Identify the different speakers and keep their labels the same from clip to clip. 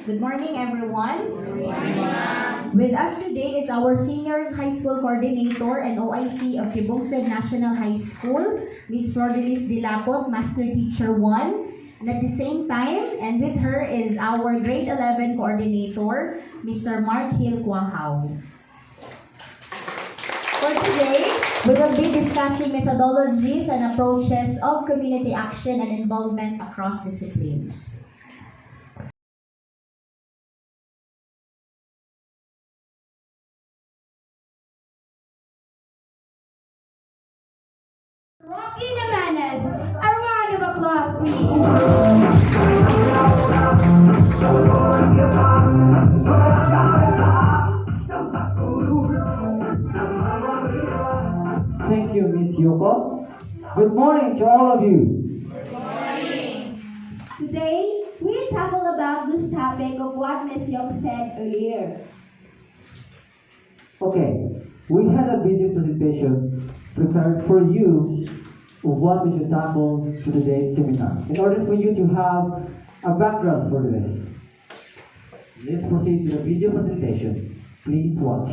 Speaker 1: Good morning, everyone. Good morning, ma'am. With us today is our senior high school coordinator and OIC of Kibungsod National High School, Ms. Flordelis Dilapot, Master Teacher 1. And at the same time, and with her is our grade 11 coordinator, Mr. Mark Hill Quahao. For today, we will be discussing methodologies and approaches of community action and involvement across disciplines.
Speaker 2: Rocky Namanas, a round of applause, please.
Speaker 3: Thank you, Miss Yoko. Good morning to all of you.
Speaker 2: Today, we tackle about this topic of what Ms. Young said earlier.
Speaker 3: Okay, we had a video presentation prepared for you of what we should tackle for today's seminar. In order for you to have a background for this, let's proceed to the video presentation. Please watch.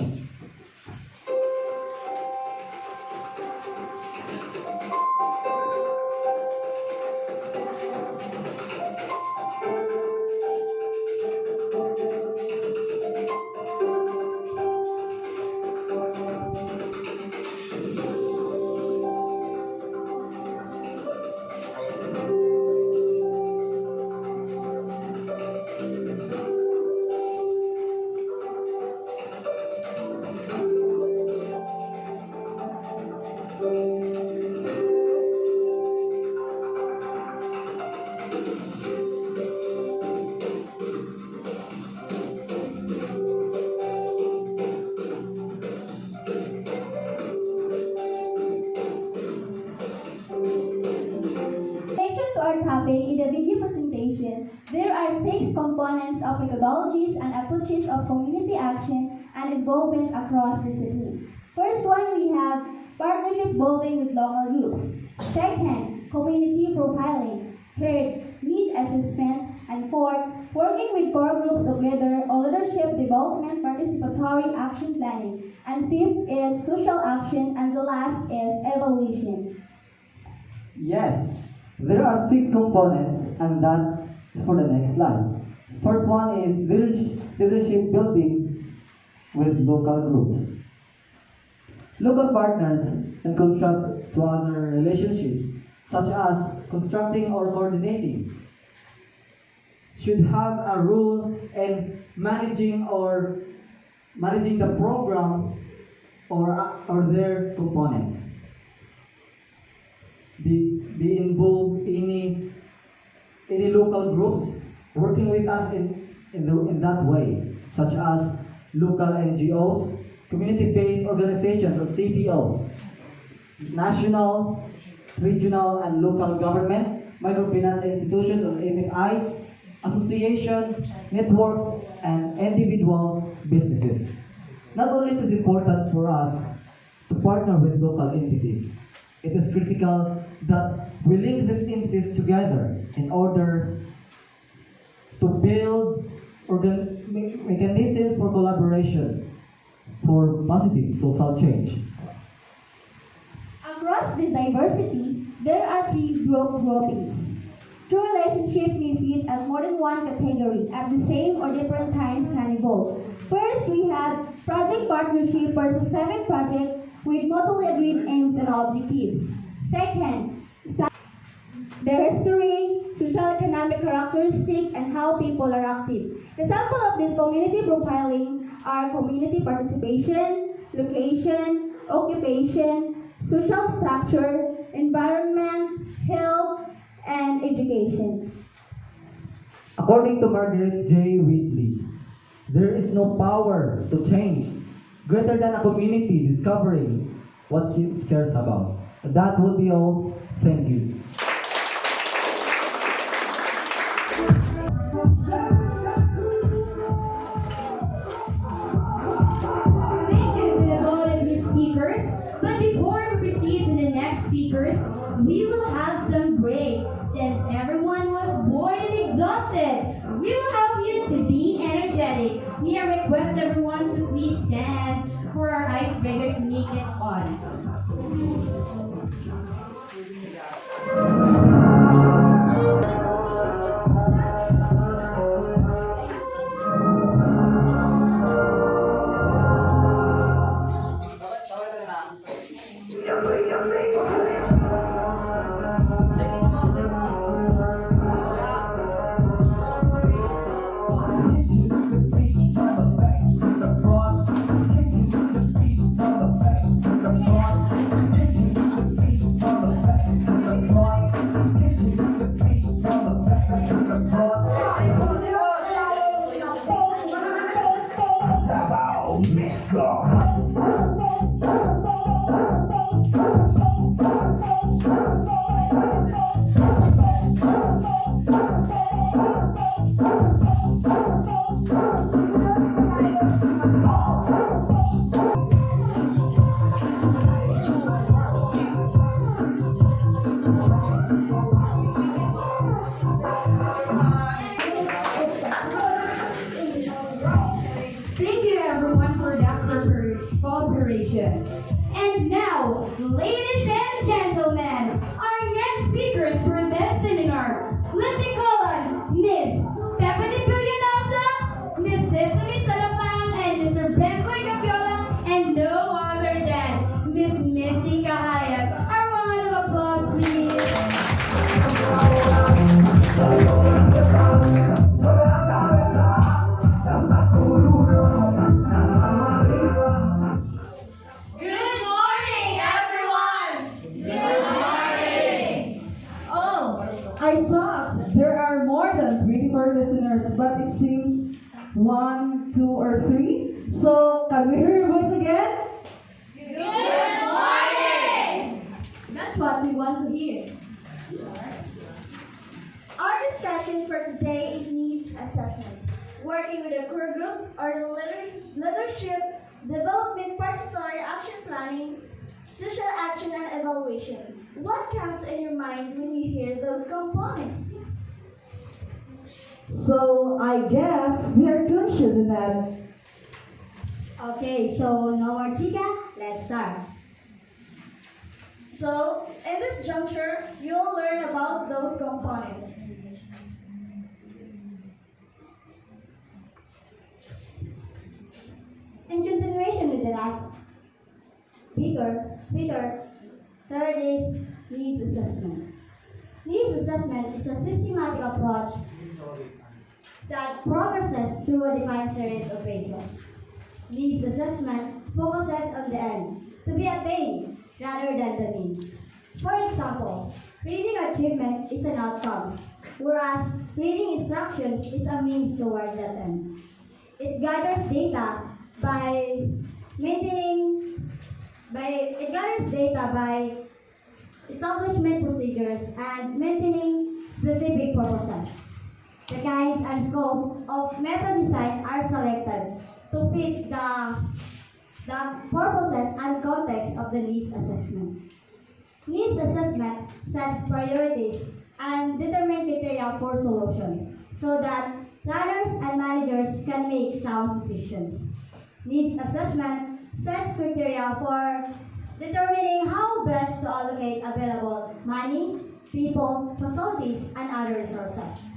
Speaker 2: In relation to our topic in the video presentation, there are 6 components of methodologies and approaches of community action and involvement across disciplines. First one, we have partnership building with local groups. Second, community profiling. Third, need assessment. And fourth, working with core groups together on leadership development, participatory action planning. And fifth is social action, and the last is evaluation.
Speaker 3: Yes, there are 6 components, and that is for the next slide. First one is leadership building with local groups. Local partners and contrast to other relationships, such as constructing or coordinating, should have a role in managing the program or their components. They involve any local groups working with us in that way, such as local NGOs, community-based organizations or CBOs, national, regional, and local government, microfinance institutions or MFIs, associations, networks, and individual businesses. Not only it is important for us to partner with local entities, it is critical that we link these entities together in order to build mechanisms for collaboration for positive social change.
Speaker 2: Across this diversity, there are 3 groupings. True relationship may fit as more than one category at the same or different times can evolve. First, we have project partnership versus 7 projects with mutually agreed aims and objectives. Second, their history, social economic characteristics, and how people are active. Example of this community profiling are community participation, location, occupation, social structure, environment, health, and education.
Speaker 3: According to Margaret J. Wheatley, there is no power to change greater than a community discovering what it cares about. That will be all. Thank you.
Speaker 2: Thank you to the both of these speakers. But before we proceed to the next speakers, we will have some break. Since everyone was bored and exhausted, we will help you to be Thank you everyone for that cooperation. And now, ladies and gentlemen, our next speakers for this seminar, let me call on Miss Stephanie Villanosa, Miss Sesame Salapang, and Mr. Benboy Gabiola, and no other than Miss Missy Kahayag. Our round of applause, please.
Speaker 4: Good morning, everyone! Good morning!
Speaker 5: Oh, I thought there are more than 24 listeners, but it seems 1, 2, or 3. So, can we hear your voice again?
Speaker 4: Good morning!
Speaker 2: That's what we want to hear.
Speaker 6: Our discussion for today is needs assessment, working with the core groups or the leadership, development, participatory action planning, social action, and evaluation. What comes in your mind when you hear those components?
Speaker 5: So, I guess we are conscious in that.
Speaker 1: Okay, so no more chica, let's start.
Speaker 6: So, in this juncture, you'll learn about those components.
Speaker 1: In continuation with the last speaker, third is needs assessment. Needs assessment is a systematic approach that progresses through a defined series of phases. Needs assessment focuses on the end to be attained rather than the means. For example, reading achievement is an outcome, whereas reading instruction is a means towards that end. It gathers data by establishment procedures and maintaining specific purposes. The kinds and scope of method design are selected to fit the purposes and context of the needs assessment. Needs assessment sets priorities and determine criteria for solution so that planners and managers can make sound decisions. Needs assessment sets criteria for determining how best to allocate available money, people, facilities, and other resources.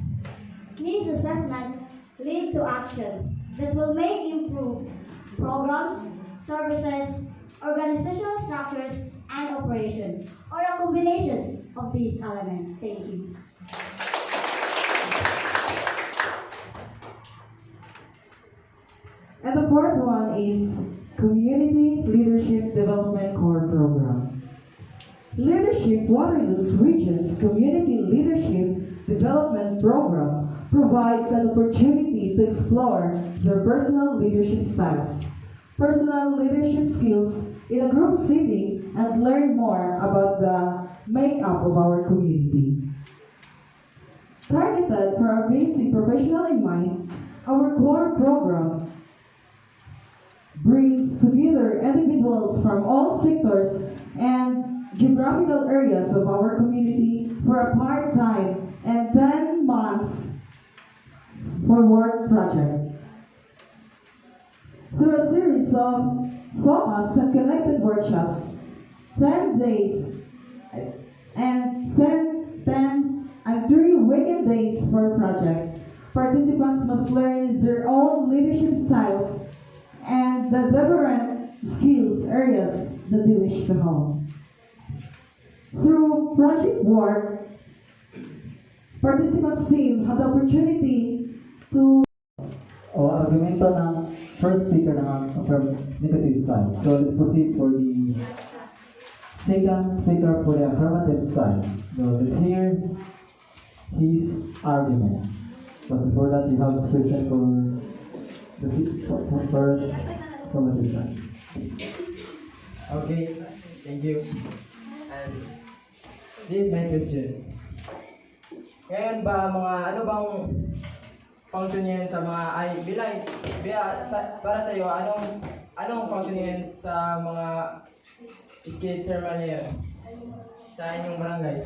Speaker 1: Needs assessment lead to action that will make improved programs, services, organizational structures, and operation, or a combination of these elements. Thank you.
Speaker 5: And the fourth one is Community Leadership Development Core Program. Leadership Waterloo's Region's Community Leadership Development Program provides an opportunity to explore their personal leadership styles, personal leadership skills in a group setting, and learn more about the makeup of our community. Targeted for a basic professional in mind, our core program brings together individuals from all sectors and geographical areas of our community for a part-time and 10 months for work project. Through a series of focused and connected workshops, 10 days and 10 and 3 weekend days per project. Participants must learn their own leadership styles and the different skills areas that they wish to hone. Through project work, participants team have the opportunity to
Speaker 3: O argumento ng first speaker ng affirmative side. So let's proceed for the second speaker for the affirmative side. So let's hear his argument. But before that, you have a question for the first affirmative side.
Speaker 7: Okay, thank you. And this is my question. Ngayon ba ano bang function niyan sa mga para sa iyo anong function niyan sa mga skate thermal niyo sa inyong barangay?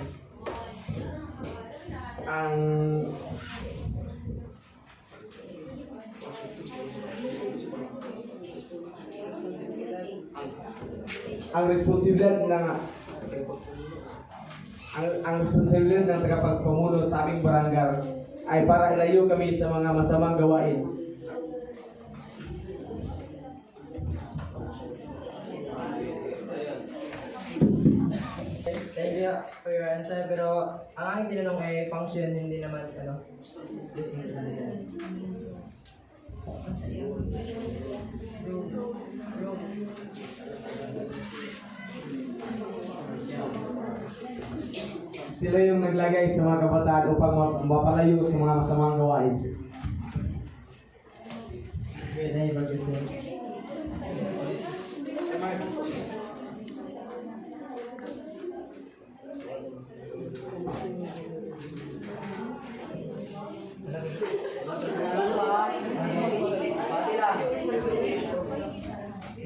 Speaker 8: Ang responsibilidad ng tagapagpamuno sa aming barangay ay para ilayo kami sa mga masamang gawain.
Speaker 7: Thank you for your answer, pero ang aking tinanong ay function, hindi naman business.
Speaker 8: Sila yung naglagay sa mga kabataan upang mapalayo sa mga masamang gawain.
Speaker 7: Okay, thank you for your answer.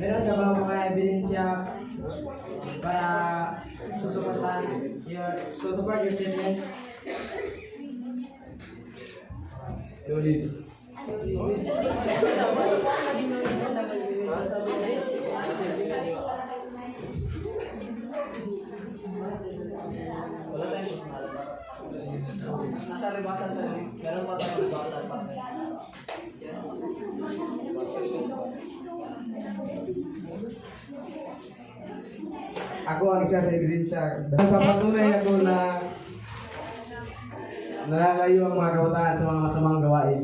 Speaker 7: Meron ka ba mga ebidensya para support your statement?
Speaker 8: Tulis.
Speaker 3: nasa rebatan tayo. Meron pa tayong rebatan pa.
Speaker 8: Ako ang isa sa ebidensya. Nagpapatunay ako na nalalayo ang mga kabataan sa mga masamang gawain.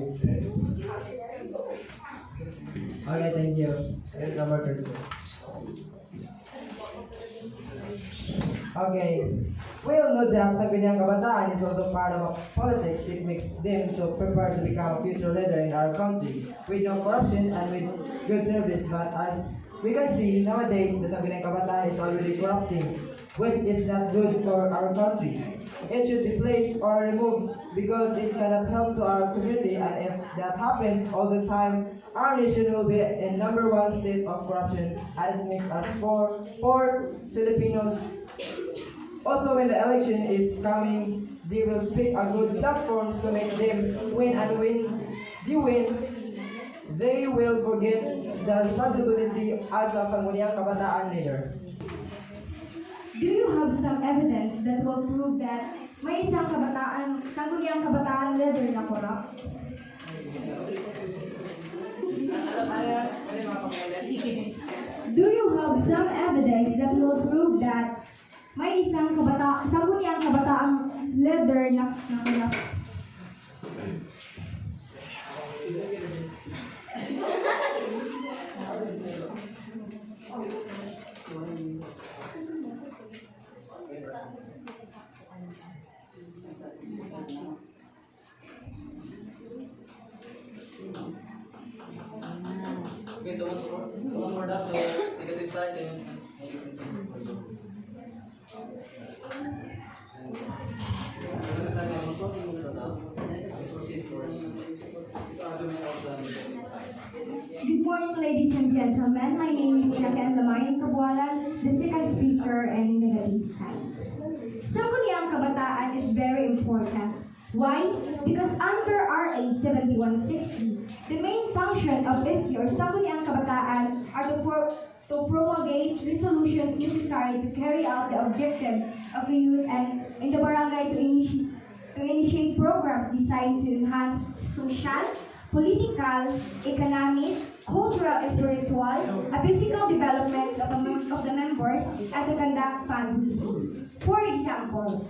Speaker 7: Okay, thank you. Here's our question. Okay. We all know that Sangguniang Kabataan is also part of politics. It makes them so prepared to become a future leader in our country with no corruption and with good service. But as we can see nowadays, the Sangguniang Kabataan is already corrupting, which is not good for our country. It should be placed or removed because it cannot help to our community, and if that happens all the time, our nation will be in #1 state of corruption, and it makes us poor Filipinos. Also, when the election is coming, they will speak a good platforms to make them win, and when they win, they will forget the responsibility as a Sangguniang Kabataan leader.
Speaker 2: Do you have some evidence that will prove that may isang sangguniang kabataan leader na corrupt? Do you have some evidence that will prove that may isang sangguniang kabataang leader na corrupt?
Speaker 3: Okay, so much for that. So negative side and
Speaker 2: Good morning, ladies and gentlemen. My name is Raquel Lamayan Cabualan, the second speaker and negative side. Sangguniang Kabataan is very important. Why? Because under RA 7160, the main function of SK or Sangguniang Kabataan are to promulgate resolutions necessary necessary to carry out the objectives of the youth and in the barangay to initiate programs designed to enhance social, political, economic, cultural, and spiritual, and physical developments of the members and to conduct fun visits. For example,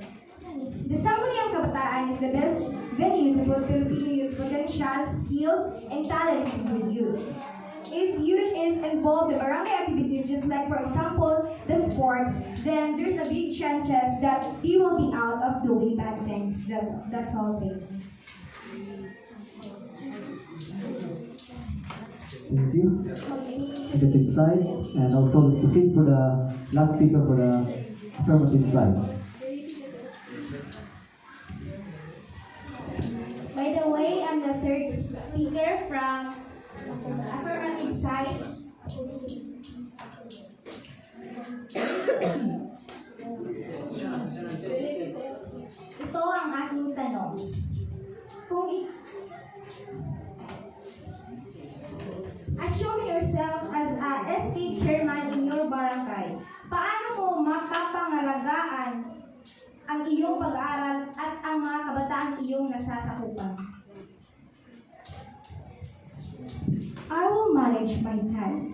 Speaker 2: the Sangguniang Kabataan is the best venue to put Filipino youth's potential, skills, and talents to good use. If youth is involved in barangay activities, just like for example, the sports, then there's a big chances that he will be out of doing bad things. That's all. Thank you.
Speaker 3: Thank you. Negative side, and also proceed for the last speaker for the affirmative side.
Speaker 2: By the way, I'm the third speaker from affirmative side. Ito ang aking tanong. Assume yourself as a SK chairman in your barangay. Paano mo mapapangalagaan ang iyong pag-aaral at ang mga kabataan iyong nasasakupan? I will manage my time.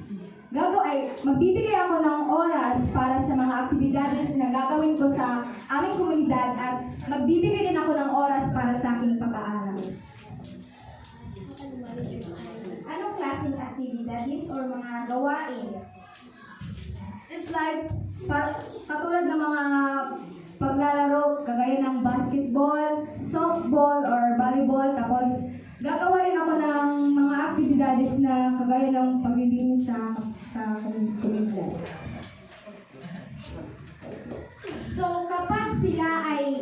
Speaker 2: Magbibigay ako ng oras para sa mga aktibidades na gagawin ko sa aming komunidad at magbibigay din ako ng oras para sa aking pag-aaral. Anong klaseng aktibidades or mga gawain? Just like, katulad ng mga paglalaro, kagaya ng basketball, softball, or volleyball, tapos gagawa rin ako ng mga aktibidades na kagaya ng paglilinis sa komunidad. So, kapag sila ay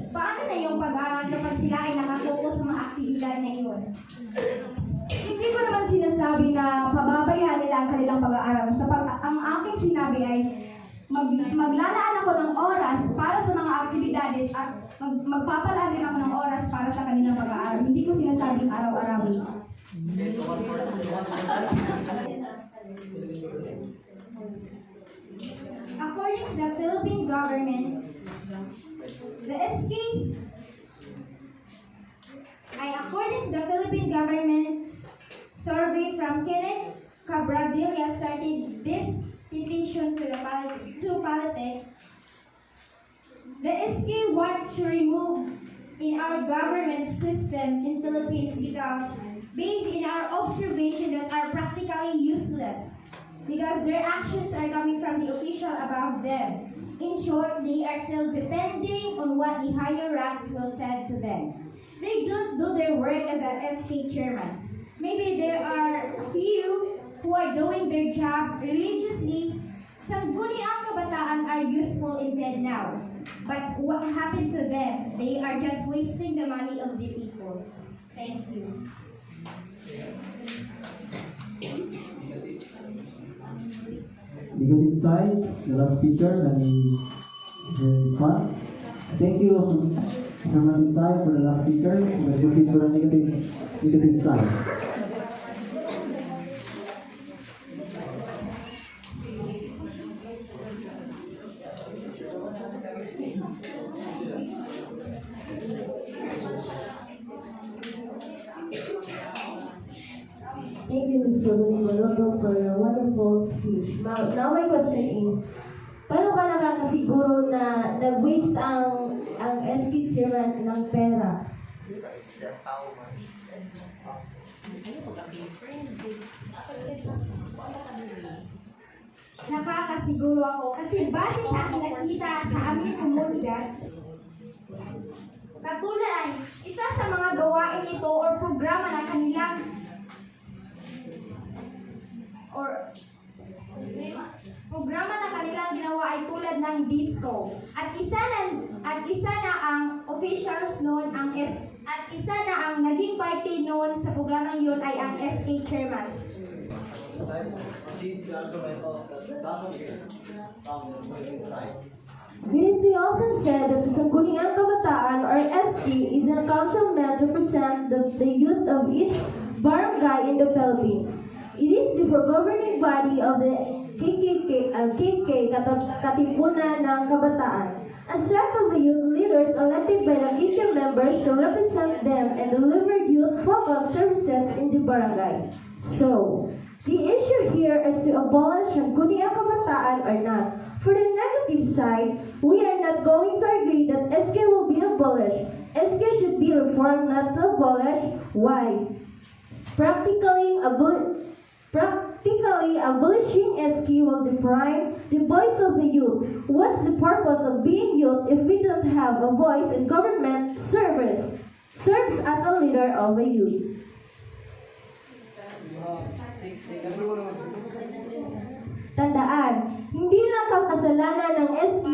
Speaker 2: paano na yung pag-aaral kapag sila ay nakapokus sa mga aktibidad na iyon? Hindi ko naman sinasabi na pababayaan nila ang kanilang pag-aaral. Ang aking sinabi ay maglalaan ako ng oras para sa mga aktibidades at magpapalaan din ako ng oras para sa kanilang pag-aaral. Hindi ko sinasabing araw-arawin. According to the Philippine government, according to the Philippine government survey from Kenneth Cabradilla started this petition to politics. The SK want to remove in our government system in Philippines because based in our observation that are practically useless because their actions are coming from the official above them. In short, they are still depending on what the higher ranks will say to them. They don't do their work as an SK chairman. Maybe there are a few who are doing their job religiously. Sangguniang Kabataan are useful indeed now. But what happened to them? They are just wasting the money of the people. Thank you.
Speaker 3: Negative side, the last speaker, that is very fun. Thank you, affirmative side, for the last speaker. We'll proceed for the negative side.
Speaker 6: Thank you, Mr. Bonilolo, for your wonderful speech. Now my question is, paano ka nakakasiguro na nag-waste ang SK chairman ng pera?
Speaker 2: Nakakasiguro ako kasi base sa aking nakita sa aming komunidad, katulad ay isa sa mga gawain ito or programa na kanilang ginawa ay tulad ng disco. At isa na ang officials noon at isa na ang naging party noon sa programang yun ay ang SK chairman.
Speaker 6: Vinci often said that the Sangguniang Kabataan or SK is a council meant to represent the youth of each
Speaker 2: barangay in the Philippines. It is the governing body of the KK Katipunan ng Kabataan, a set of the youth leaders elected by the KK members to represent them and deliver youth-focused services in the barangay. So, the issue here is to abolish ang Kunia Kabataan or not. For the negative side, we are not going to agree that SK will be abolished. SK should be reformed, not abolished. Why? Practically abolishing SK will deprive the voice of the youth. What's the purpose of being youth if we don't have a voice in government serves as a leader of the youth? Tandaan, hindi lang kasalanan ng SK.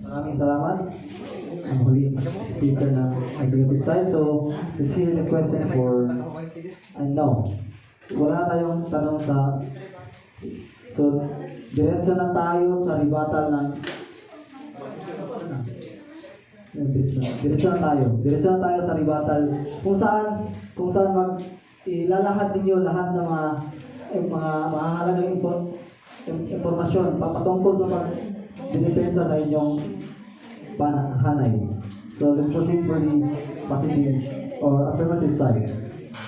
Speaker 3: Maraming salamat. Ang huling speaker ng executive side. So, let's hear the question for no. Wala na tayong tanong sa... So, diretso na tayo sa rebuttal ng... Diretso na tayo sa rebuttal kung saan ilalahad ninyo lahat ng mga mahalagang impormasyon patungkol sa pagdedepensa sa inyong hanay. So let's proceed for the positive or affirmative side.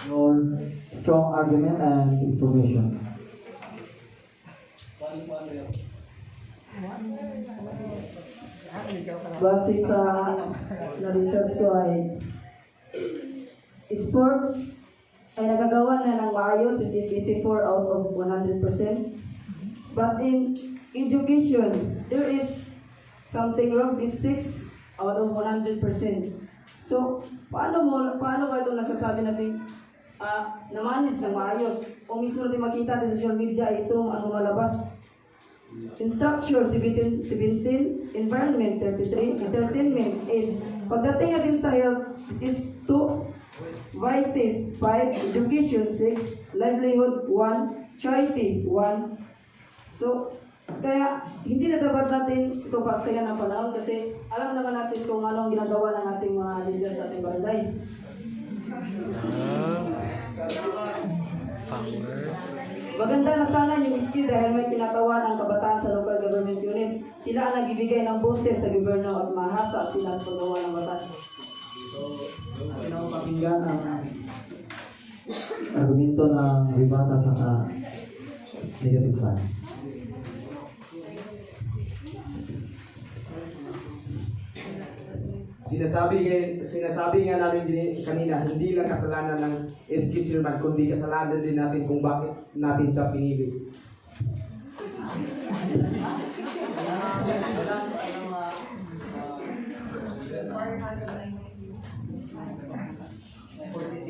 Speaker 3: Your strong argument and information.
Speaker 5: Base sa na-research ko ay sports ay nagagawa na ng maayos, which is 84 out of 100%. But in education, there is something wrong, is 6 out of 100%. So, paano ba ito nasasabi natin namanis ng maayos? O mismo natin makita sa social media itong malabas. In structure, 17, environment, 33, entertainment, 8. Pagdating natin sa health, this is 2, vices, 5, education, 6, livelihood, 1, charity, 1. So, kaya hindi na dapat natin ito pagsayan ng panahon kasi alam naman natin kung anong ginagawa ng ating mga leaders sa ating barangay. Maganda na sana yung skill dahil may tinatawan ang kabataan sa local government unit. Sila ang nagbibigay ng boses sa gobyerno at mahasa sila sa paggawa ng batas.
Speaker 3: Pakinggan ang argumento ng rebuttal sa negative side.
Speaker 8: Sinasabi nga namin kanina, hindi lang kasalanan ng SK chairman, kundi kasalanan din natin kung bakit natin siya pinili.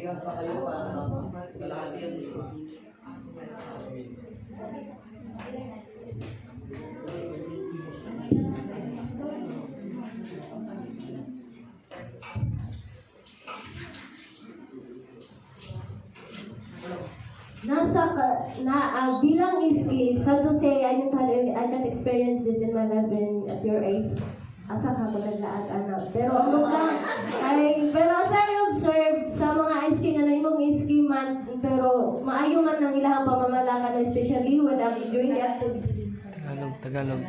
Speaker 3: Pa kayo para sa kalahasian.
Speaker 2: Bilang iski, sad to say, I can experience this in my life at your age. Asa ka ko naglaat anak. Pero sa observe sa mga iski nga imong iski man, pero maayo man ang ilang pamamalakad, especially when during the activities.
Speaker 9: Tagalog.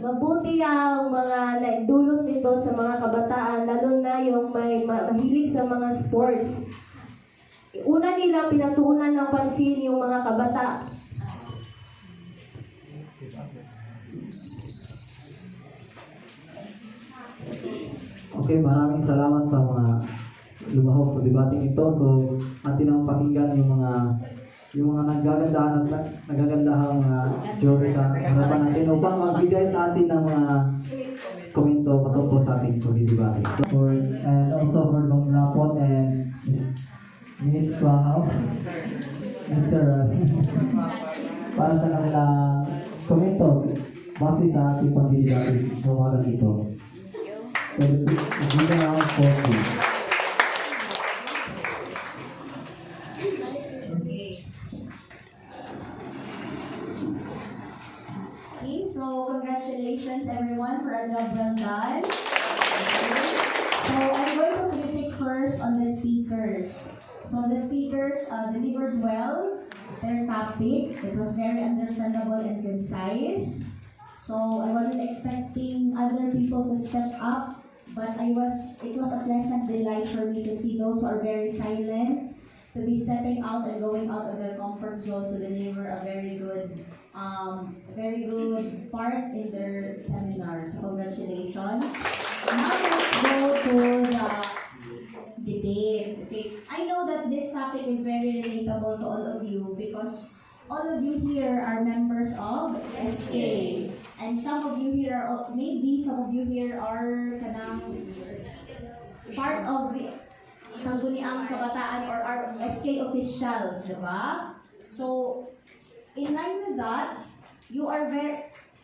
Speaker 2: Mabuti ang mga naidulot nito sa mga kabataan, lalo na yung may mahilig sa mga sports. Una nila pinatuunan ng pansin yung mga kabataan.
Speaker 3: Okay, maraming salamat sa mga lumahok sa debating ito. So, atin ang pakinggan yung mga nagagandahan at nagagandahang mga joke sa harapan natin upang magbigay sa atin ng mga komento patungkol sa ating pagdidebating. So, and also for Bang Lapot and Miss Kwahao, Mr. para sa kanilang komento base sa ating pagdidebating sa umagang ito. So, dito na ang 40.
Speaker 1: delivered well their topic. It was very understandable and concise. So I wasn't expecting other people to step up, but it was a pleasant delight for me to see those who are very silent to be stepping out and going out of their comfort zone to deliver a very good part in their seminar. So congratulations. Now let's go to the debate. Okay, I know that this topic is very relatable to all of you because all of you here are members of SK, and some of you here are kanang part of the Sangguniang Kabataan or our SK officials, di ba? So, in line with that,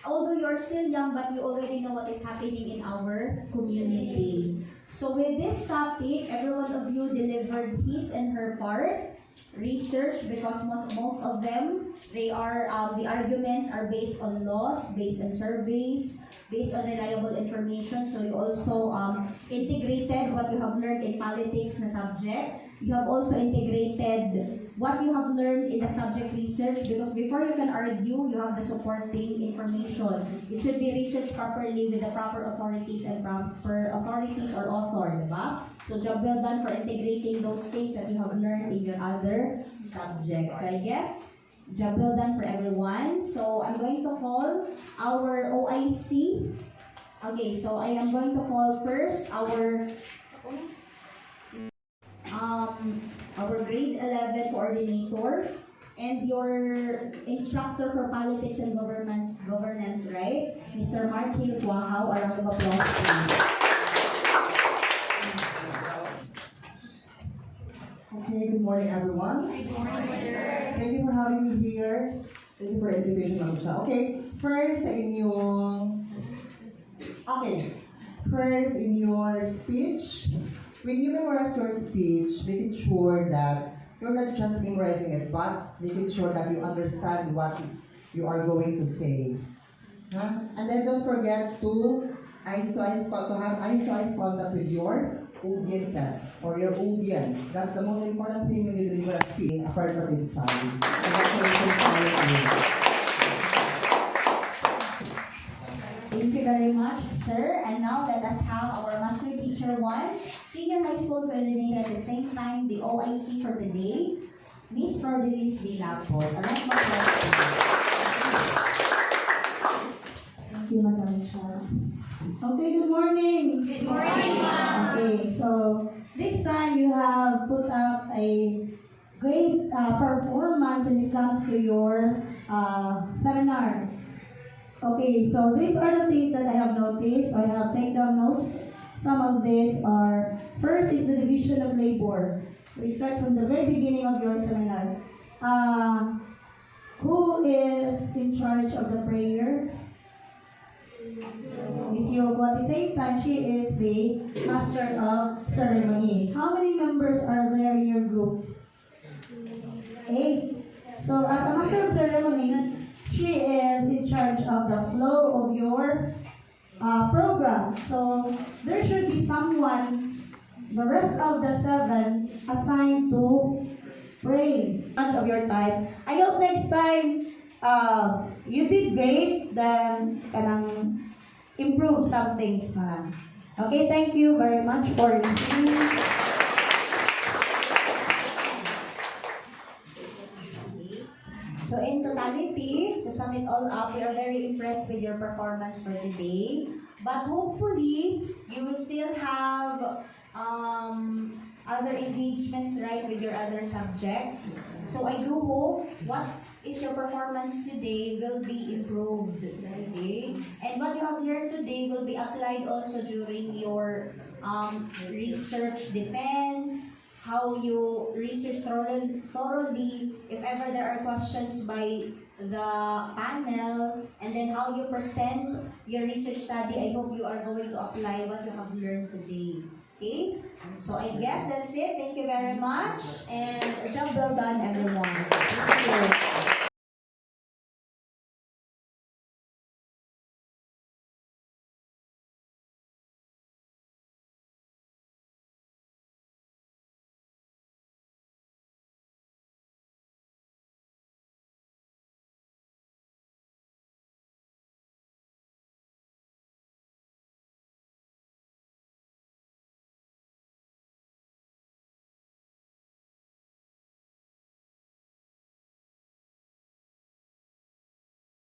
Speaker 1: although you're still young, but you already know what is happening in our community. So with this topic, every one of you delivered his and her part, research, because most of them, the arguments are based on laws, based on surveys, based on reliable information. So you also integrated what you have learned in politics na subject. You have also integrated what you have learned in the subject research, because before you can argue, you have the supporting information. It should be researched properly with the proper authorities and proper authorities or author, diba? So job well done for integrating those things that you have learned in your other subjects. So I guess, job well done for everyone. So I'm going to call our OIC. Okay, so I am going to call first our grade 11 coordinator and your instructor for politics and governance, right? Mr. Martin Wahaw. A round of applause, please.
Speaker 5: Okay, good morning everyone.
Speaker 4: Good morning, sir.
Speaker 5: Thank you for having me here. Thank you for the invitation, Ma'am Cha. First in your speech, when you memorize your speech, make it sure that you're not just memorizing it, but make it sure that you understand what you are going to say. Huh? And then don't forget to have eye to eye contact with your audiences or your audience. That's the most important thing when you deliver a speech, apart from the studies.
Speaker 1: Thank you very much, sir. And now let us have our Master Teacher 1, Senior High School Coordinator at the same time, the OIC for the day, Miss Flordelis Dilapot. A round of applause.
Speaker 2: Thank you, Madam Chair. Okay, good morning.
Speaker 4: Good morning, ma'am.
Speaker 2: Okay, so this time you have put up a great performance when it comes to your seminar. Okay, so these are the things that I have noticed. I have taken down notes. Some of these are, first is the division of labor. So we start from the very beginning of your seminar. Who is in charge of the prayer? Miss Yogo. At the same time, she is the master of ceremony. How many members are there in your group? 8. So as a master of ceremony, she is in charge of the flow of your program. So there should be someone, the rest of the 7, assigned to pray much of your time. I hope next time you did great, then kanang improve some things na. Okay, thank you very much for listening.
Speaker 1: So in totality, to sum it all up, we are very impressed with your performance for today. But hopefully, you will still have other engagements, right, with your other subjects. So I do hope what is your performance today will be improved, okay? And what you have learned today will be applied also during your research defense, how you research thoroughly, if ever there are questions by the panel, and then how you present your research study. I hope you are going to apply what you have learned today. Okay? So I guess that's it. Thank you very much. And a job well done, everyone. Thank you.